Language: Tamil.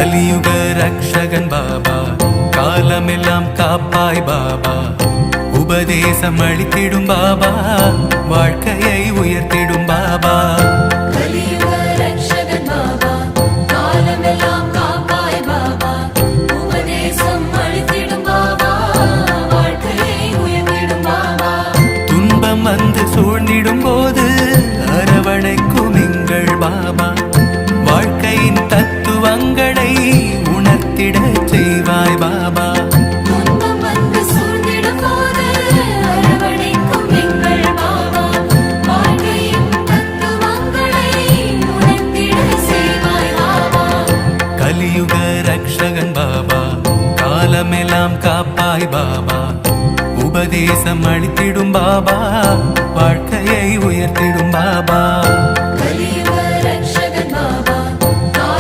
கலியுக ரக்ஷகன் பாபா, காலமெல்லாம் காப்பாய் பாபா, உபதேசம் அளித்திடும் பாபா, வாழ்க்கையை உயர்த்திடும் பாபா. கலியுக ரக்ஷகன் பாபா, காலமெல்லாம் காப்பாய் பாபா, உபதேசம் அளித்திடும் பாபா, வாழ்க்கையை உயர்த்திடும் பாபா. துன்பம் வந்து சூழ்ந்திடும் போது அரவணைக்கும் எங்கள் பாபா, வாழ்க்கையின் தத்துவங்களை உணர்த்திட செய்வாய் பாபா. துன்பம் வந்து சூழ்ந்திடும் போது அரவணைக்கும் எங்கள் பாபா, வாழ்க்கையின் தத்துவங்களை உணர்த்திட செய்வாய் பாபா. கலியுக ரக்ஷகன் பாபா, காலமெல்லாம் காப்பாய் பாபா, உபதேசம் அளித்திடும் பாபா, வாழ்க்கையை உயர்த்திடும் பாபா.